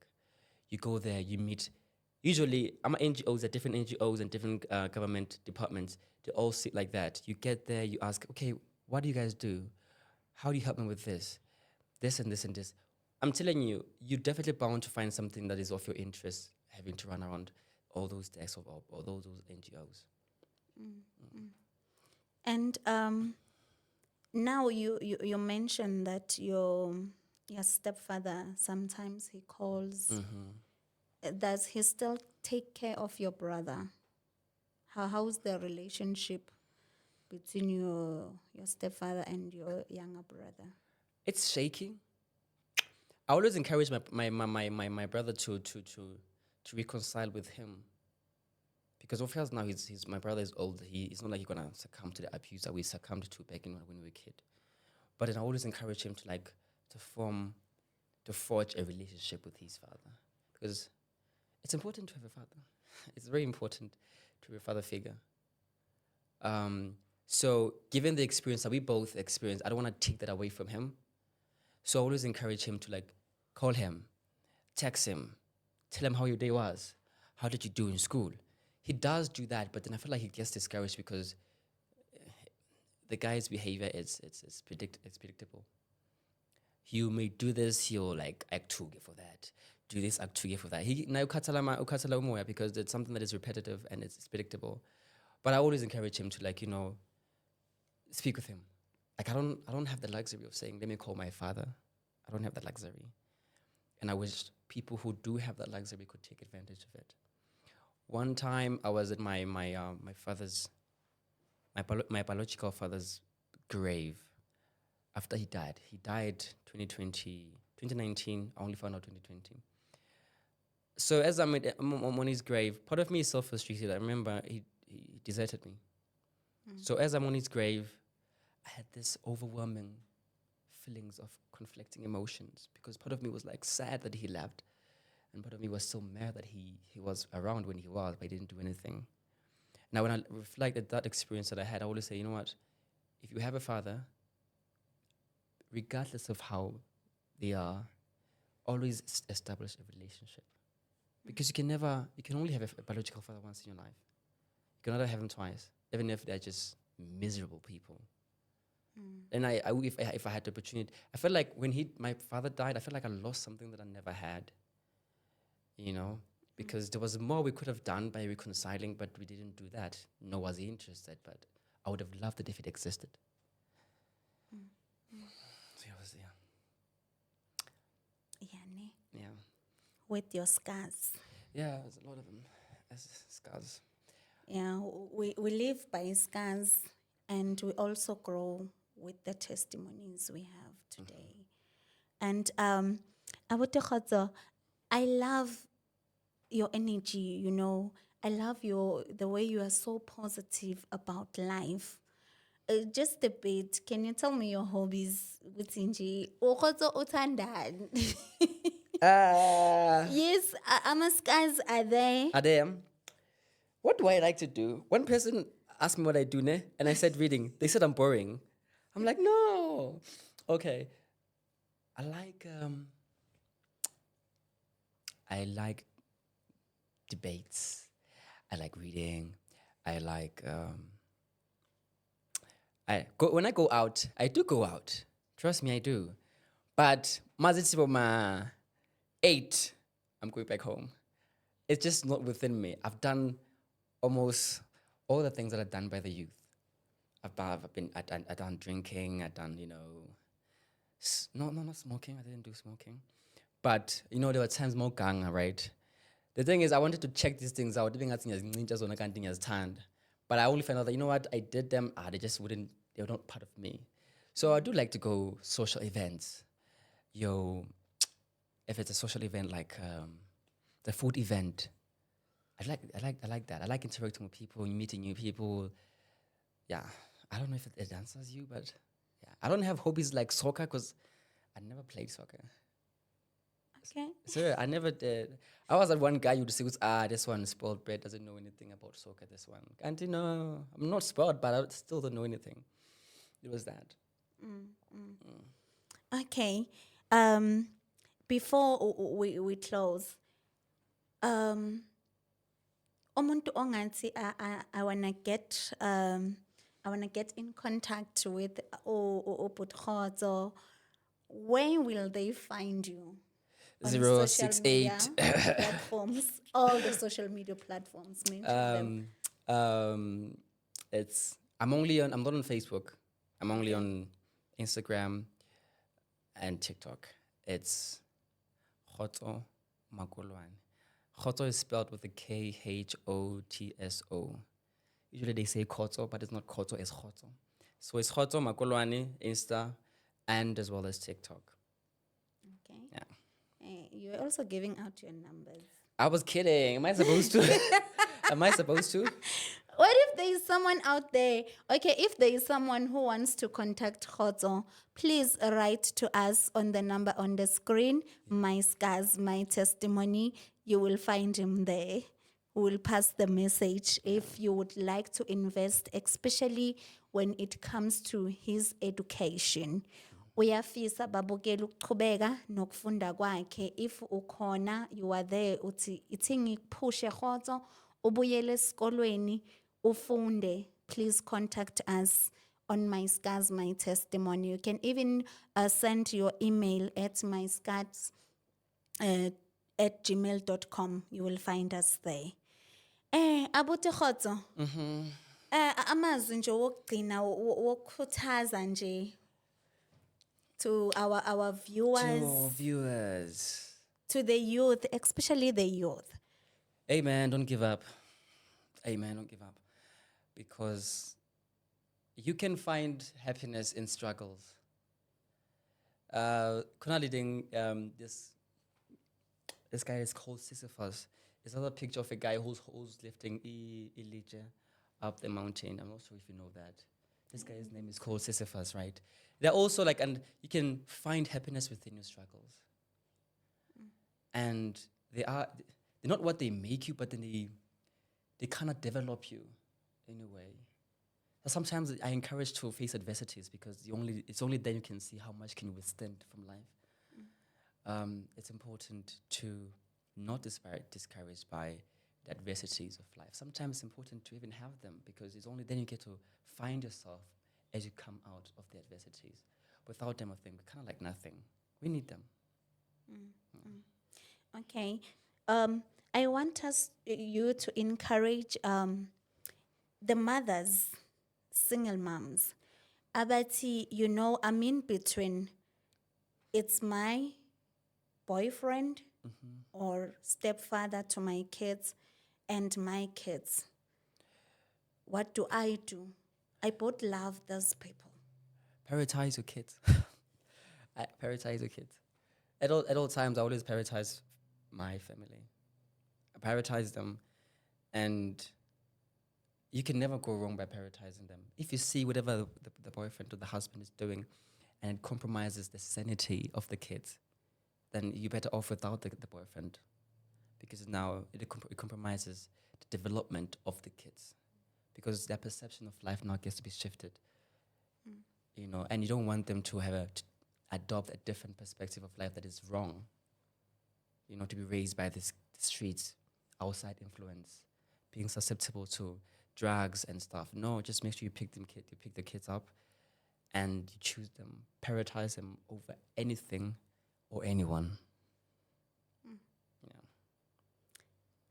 You go there, you meet. Usually, NGOs, at different NGOs and different government departments, they all sit like that. You get there, you ask, okay, what do you guys do? How do you help me with this? This and this and this. I'm telling you, you're definitely bound to find something that is of your interest, having to run around all those desks of all those NGOs. And now you mentioned that your stepfather, sometimes he calls. Does he still take care of your brother? How's the relationship between your stepfather and your younger brother? It's shaky. I always encourage my brother to reconcile with him. Because of course now he's my brother is old. It's not like he's gonna succumb to the abuse that we succumbed to back when we were a kid. But then I always encourage him to forge a relationship with his father. Because it's important to have a father. It's very important to have a father figure. So given the experience that we both experienced, I don't want to take that away from him. So I always encourage him to like call him, text him, tell him how your day was. How did you do in school? He does do that, but then I feel like he gets discouraged because the guy's behavior it's predictable. He may do this, he'll like act too gay for that. Do this, act too gay for that. He now ukathala umoya because it's something that is repetitive and it's predictable. But I always encourage him to like, speak with him. Like I don't have the luxury of saying, let me call my father. I don't have that luxury. and I wish people who do have that luxury could take advantage of it. One time, I was at my father's my biological father's grave after he died. He died 2019. I only found out 2020. So as I'm on his grave, part of me is self-restricted. I remember he deserted me. So as I'm on his grave, I had this overwhelming feelings of conflicting emotions because part of me was like sad that he left, and part of me was so mad that he was around when he was, but he didn't do anything. Now, when I reflect at that experience that I had, I always say, you know what? If you have a father, regardless of how they are, always establish a relationship. Because you can only have a biological father once in your life. You can never have him twice, even if they're just miserable people. And if I had the opportunity, I felt like when my father died, I felt like I lost something that I never had. You know, because there was more we could have done by reconciling, but we didn't do that. Nor was he interested, but I would have loved it if it existed. So it was, Yeah, ne? yeah. With your scars. Yeah, there's a lot of them as scars. Yeah, we live by scars, and we also grow with the testimonies we have today. And Abuti Kgotso, I love your energy, you know. I love the way you are so positive about life. Just a bit, can you tell me your hobbies? Utsinji, Ukgotso uthandani? Yes, ama-scars are there. Adem, what do I like to do? One person asked me what I do, ne? And I said reading. They said I'm boring. I'm like, no. Okay. I like debates. I like reading. I like when I go out, I do go out. Trust me, I do. But ma 8, I'm going back home. It's just not within me. I've done almost all the things that are done by the youth. I've done drinking. I've done, not smoking. I didn't do smoking. But, there were times more gang, right? The thing is, I wanted to check these things out. But I only found out that, you know what, I did them. They just they were not part of me. So I do like to go social events. If it's a social event like the food event, I like that. I like interacting with people, meeting new people. Yeah, I don't know if it answers you, but yeah, I don't have hobbies like soccer because I never played soccer. Okay. So I never did. I was that one guy you'd say, this one is spoiled brat, doesn't know anything about soccer, this one. And I'm not spoiled, but I still don't know anything. It was that. Okay. Before we close, umuntu ongathi I wanna get in contact with Obuthozo, where will they find you? On social media 068. platforms, all the social media platforms, mention them. I'm not on Facebook. I'm only on Instagram and TikTok. It's Khotso Makolwane. Khotso is spelled with a Khotso. Usually they say Khotso, but it's not Khotso, it's Khotso. So it's Khotso Makolwane, Insta, and as well as TikTok. Okay. Yeah. You're also giving out your numbers. I was kidding. Am I supposed to? Am I supposed to? What if there is someone out there? Okay, if there is someone who wants to contact Kgotso, please write to us on the number on the screen. My scars, my testimony. You will find him there. We will pass the message if you would like to invest, especially when it comes to his education. Uyafisa babukela ukuchubeka nokufunda kwakhe. If ukhona, you are there, uthi ithi ngikuphushe Kgotso, ubuyele esikolweni, ufunde. Please contact us on My Scars, My Testimony. You can even send your email at myscars @gmail.com. You will find us there. Abuti Kgotso. Amazwi nje wokugcina wokukhuthaza nje to our viewers. To our viewers. to the youth, especially the youth? Amen. Don't give up. Amen. Don't give up. Because you can find happiness in struggles. Kunaliding, this guy is called Sisyphus. There's another picture of a guy who's lifting Elijah up the mountain. I'm not sure if you know that. This guy's name is called Sisyphus, right? They're also like, and you can find happiness within your struggles. And they're not what they make you, but then they kind of develop you in a way. Sometimes I encourage to face adversities because it's only then you can see how much can you withstand from life. It's important to not discouraged by the adversities of life. Sometimes it's important to even have them because it's only then you get to find yourself as you come out of the adversities. Without them, I think we're kind of like nothing. We need them. Okay. I want you to encourage the mothers, single moms. Abati, I'm in between. It's my boyfriend or stepfather to my kids and my kids. What do? I both love those people. Prioritize your kids. Prioritize your kids. At all times, I always prioritize my family. I prioritize them, and you can never go wrong by prioritizing them. If you see whatever the boyfriend or the husband is doing, and it compromises the sanity of the kids, then you're better off without the boyfriend, because now it compromises the development of the kids, because their perception of life now gets to be shifted. And you don't want them to to adopt a different perspective of life that is wrong. To be raised by the streets, outside influence, being susceptible to drugs and stuff. No, just make sure you pick the kids up, and you choose them, prioritize them over anything or anyone.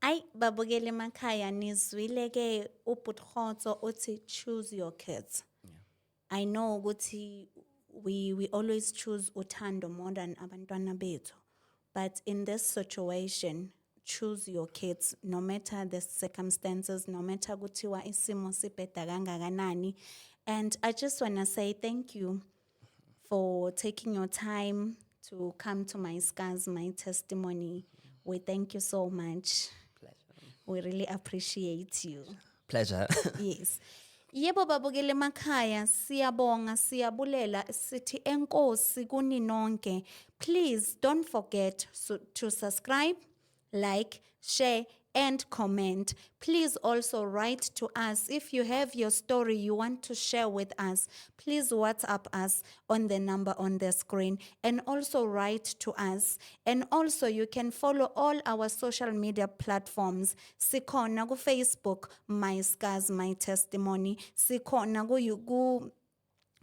Ay babukeli makhaya nizwile ke uPuthotso uthi choose your kids. I know ukuthi we always choose uthando more than abantwana bethu, but in this situation choose your kids no matter the circumstances, no matter kuthiwa isimo sibheda kangakanani. And I just want to say thank you for taking your time to come to my scars, my testimony. We thank you so much. Pleasure. We really appreciate you. Pleasure. Yes. Yebo babukele emakhaya, siyabonga, siyabulela, sithi enkosi kuni nonke. Please don't forget to subscribe, like, share, and comment. Please also write to us. If you have your story you want to share with us, please WhatsApp us on the number on the screen, and also write to us. And also you can follow all our social media platforms. Sikhona ku Facebook, My Scars, My Testimony. Sikhona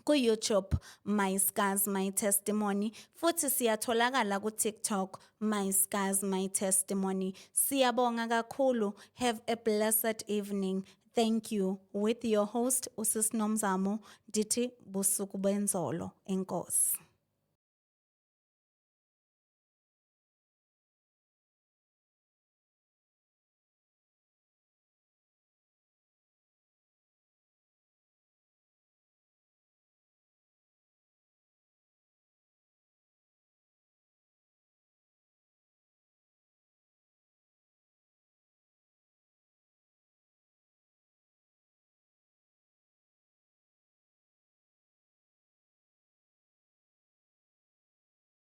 ku-YouTube, My Scars, My Testimony. Futhi siyatholakala ku-TikTok, My Scars, My Testimony. Siyabonga kakhulu. Have a blessed evening. Thank you. With your host, Usis Nomzamo, Diti Busuku Benzolo. Enkosi.